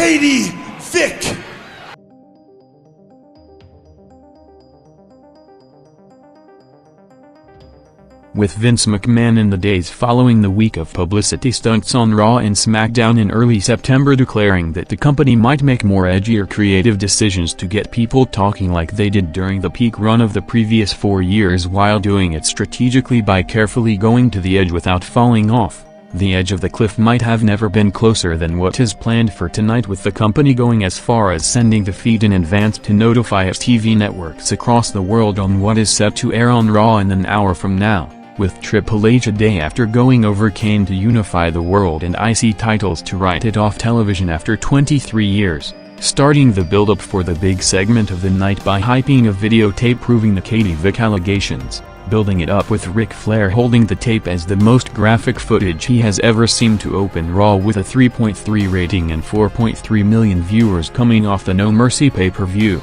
Katie Vick. With Vince McMahon in the days following the week of publicity stunts on Raw and SmackDown in early September declaring that the company might make more edgy or creative decisions to get people talking like they did during the peak run of the previous 4 years while doing it strategically by carefully going to the edge without falling off. The edge of the cliff might have never been closer than what is planned for tonight, with the company going as far as sending the feed in advance to notify its TV networks across the world on what is set to air on Raw in an hour from now. With Triple H a day after going over Kane to unify the world and IC titles to write it off television after 23 years, starting the build-up for the big segment of the night by hyping a videotape proving the Katie Vick allegations, building it up with Ric Flair holding the tape as the most graphic footage he has ever seen to open Raw with a 3.3 rating and 4.3 million viewers coming off the No Mercy pay-per-view.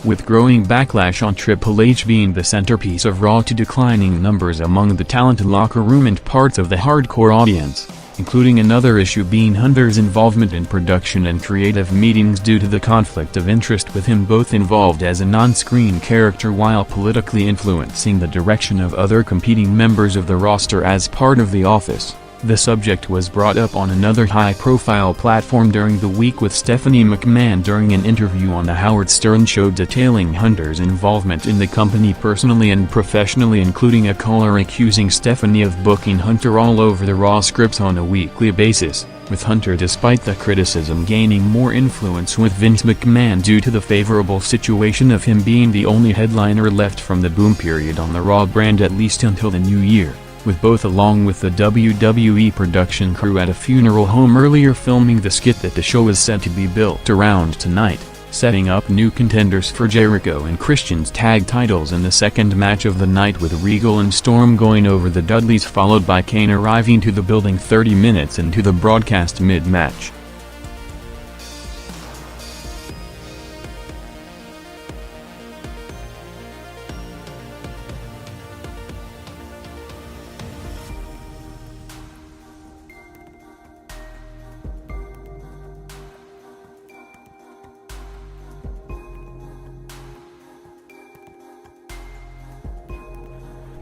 With growing backlash on Triple H being the centerpiece of Raw to declining numbers among the talented locker room and parts of the hardcore audience, including another issue being Hunter's involvement in production and creative meetings due to the conflict of interest with him both involved as a non-screen character while politically influencing the direction of other competing members of the roster as part of The Office. The subject was brought up on another high-profile platform during the week with Stephanie McMahon during an interview on The Howard Stern Show detailing Hunter's involvement in the company personally and professionally, including a caller accusing Stephanie of booking Hunter all over the Raw scripts on a weekly basis, with Hunter despite the criticism gaining more influence with Vince McMahon due to the favorable situation of him being the only headliner left from the boom period on the Raw brand at least until the new year, with both along with the WWE production crew at a funeral home earlier filming the skit that the show is set to be built around tonight, setting up new contenders for Jericho and Christian's tag titles in the second match of the night, with Regal and Storm going over the Dudleys followed by Kane arriving to the building 30 minutes into the broadcast mid-match.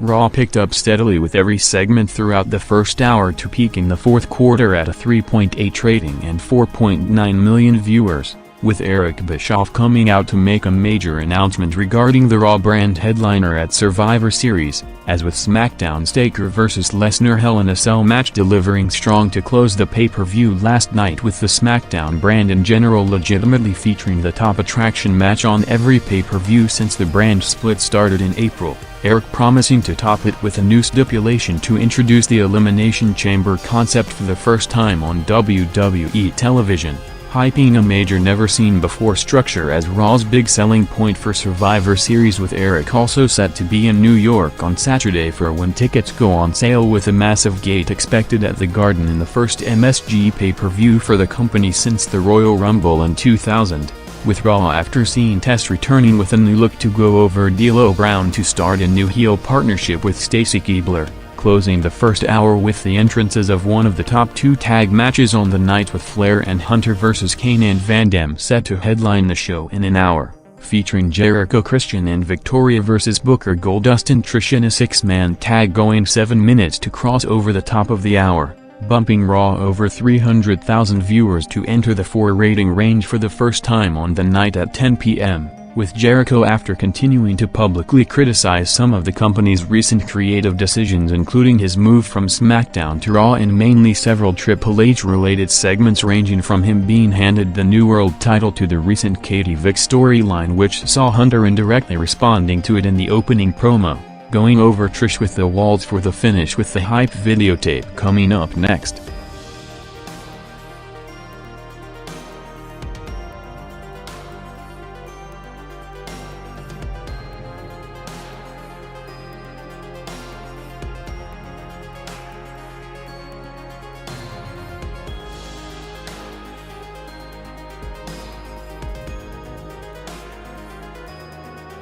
Raw picked up steadily with every segment throughout the first hour to peak in the fourth quarter at a 3.8 rating and 4.9 million viewers, with Eric Bischoff coming out to make a major announcement regarding the Raw brand headliner at Survivor Series, as with SmackDown's Taker vs Lesnar Hell in a Cell match delivering strong to close the pay-per-view last night, with the SmackDown brand in general legitimately featuring the top attraction match on every pay-per-view since the brand split started in April. Eric promising to top it with a new stipulation to introduce the Elimination Chamber concept for the first time on WWE television, hyping a major never-seen-before structure as Raw's big selling point for Survivor Series, with Eric also set to be in New York on Saturday for when tickets go on sale, with a massive gate expected at the Garden in the first MSG pay-per-view for the company since the Royal Rumble in 2000. With Raw after seeing Tess returning with a new look to go over D'Lo Brown to start a new heel partnership with Stacy Keibler, closing the first hour with the entrances of one of the top two tag matches on the night, with Flair and Hunter vs Kane and Van Dam set to headline the show in an hour, featuring Jericho, Christian and Victoria vs Booker, Goldust and Trish in a six-man tag going 7 minutes to cross over the top of the hour, bumping Raw over 300,000 viewers to enter the 4 rating range for the first time on the night at 10 p.m., with Jericho after continuing to publicly criticize some of the company's recent creative decisions, including his move from SmackDown to Raw and mainly several Triple H-related segments, ranging from him being handed the New World title to the recent Katie Vick storyline, which saw Hunter indirectly responding to it in the opening promo, going over Trish with the walls for the finish, with the hype videotape coming up next.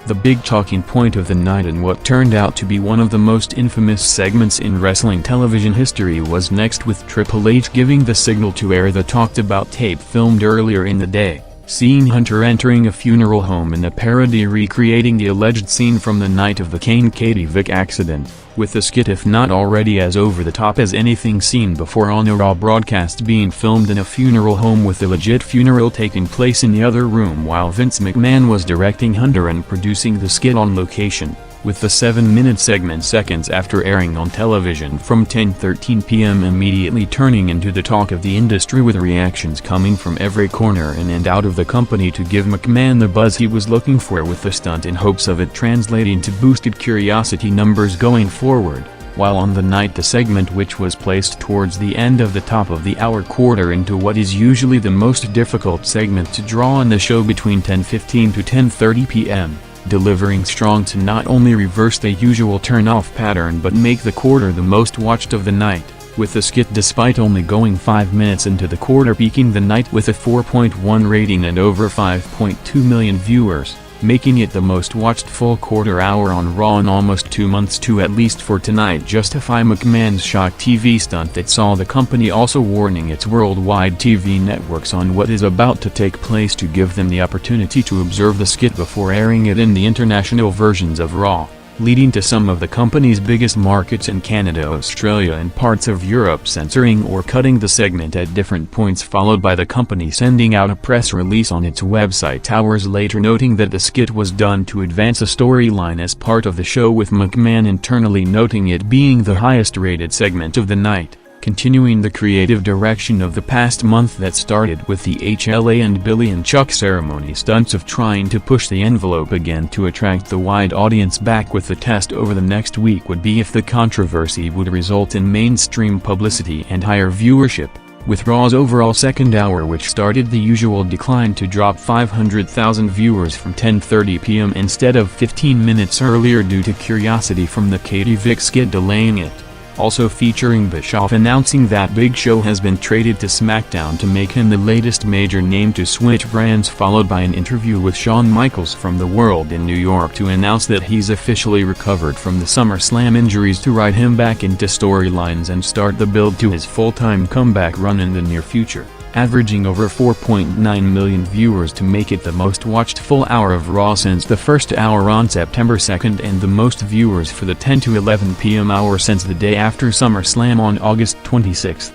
The big talking point of the night and what turned out to be one of the most infamous segments in wrestling television history was next, with Triple H giving the signal to air the talked about tape filmed earlier in the day, seeing Hunter entering a funeral home in a parody recreating the alleged scene from the night of the Kane-Katie Vick accident, with the skit if not already as over-the-top as anything seen before on a Raw broadcast being filmed in a funeral home, with the legit funeral taking place in the other room while Vince McMahon was directing Hunter and producing the skit on location, with the 7-minute segment seconds after airing on television from 10:13 p.m. immediately turning into the talk of the industry, with reactions coming from every corner in and out of the company to give McMahon the buzz he was looking for with the stunt, in hopes of it translating to boosted curiosity numbers going forward. While on the night the segment, which was placed towards the end of the top of the hour quarter into what is usually the most difficult segment to draw on the show between 10:15 to 10:30 p.m., delivering strong to not only reverse the usual turn-off pattern but make the quarter the most watched of the night, with the skit despite only going 5 minutes into the quarter peaking the night with a 4.1 rating and over 5.2 million viewers, making it the most watched full quarter hour on Raw in almost 2 months, to at least for tonight justify McMahon's shock TV stunt that saw the company also warning its worldwide TV networks on what is about to take place to give them the opportunity to observe the skit before airing it in the international versions of Raw, leading to some of the company's biggest markets in Canada, Australia and parts of Europe censoring or cutting the segment at different points, followed by the company sending out a press release on its website hours later noting that the skit was done to advance a storyline as part of the show, with McMahon internally noting it being the highest rated segment of the night, continuing the creative direction of the past month that started with the HLA and Billy and Chuck ceremony stunts of trying to push the envelope again to attract the wide audience back, with the test over the next week would be if the controversy would result in mainstream publicity and higher viewership, with Raw's overall second hour, which started the usual decline, to drop 500,000 viewers from 10:30 p.m. instead of 15 minutes earlier due to curiosity from the Katie Vick skit delaying it. Also featuring Bischoff announcing that Big Show has been traded to SmackDown to make him the latest major name to switch brands, followed by an interview with Shawn Michaels from The World in New York to announce that he's officially recovered from the SummerSlam injuries to ride him back into storylines and start the build to his full-time comeback run in the near future, averaging over 4.9 million viewers to make it the most watched full hour of Raw since the first hour on September 2nd and the most viewers for the 10 to 11 p.m. hour since the day after SummerSlam on August 26th.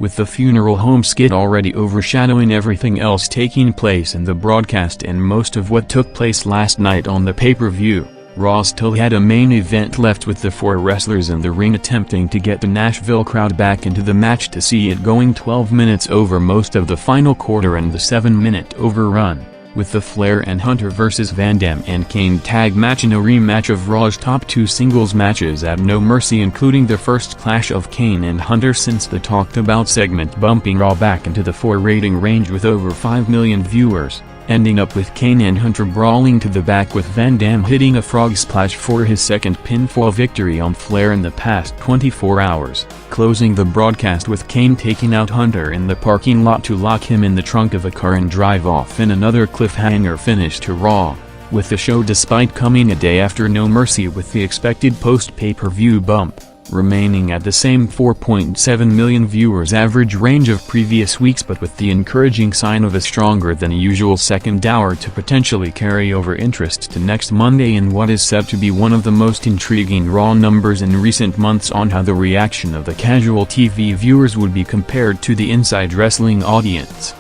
With the funeral home skit already overshadowing everything else taking place in the broadcast and most of what took place last night on the pay-per-view, Raw still had a main event left, with the 4 wrestlers in the ring attempting to get the Nashville crowd back into the match to see it going 12 minutes over most of the final quarter and the 7-minute overrun, with the Flair and Hunter vs. Van Dam and Kane tag match in a rematch of Raw's top 2 singles matches at No Mercy, including the first clash of Kane and Hunter since the talked about segment, bumping Raw back into the 4 rating range with over 5 million viewers, ending up with Kane and Hunter brawling to the back, with Van Dam hitting a frog splash for his second pinfall victory on Flair in the past 24 hours, closing the broadcast with Kane taking out Hunter in the parking lot to lock him in the trunk of a car and drive off in another cliffhanger finish to Raw, with the show, despite coming a day after No Mercy with the expected post-pay-per-view bump, remaining at the same 4.7 million viewers average range of previous weeks, but with the encouraging sign of a stronger than usual second hour to potentially carry over interest to next Monday in what is set to be one of the most intriguing Raw numbers in recent months on how the reaction of the casual TV viewers would be compared to the Inside Wrestling audience.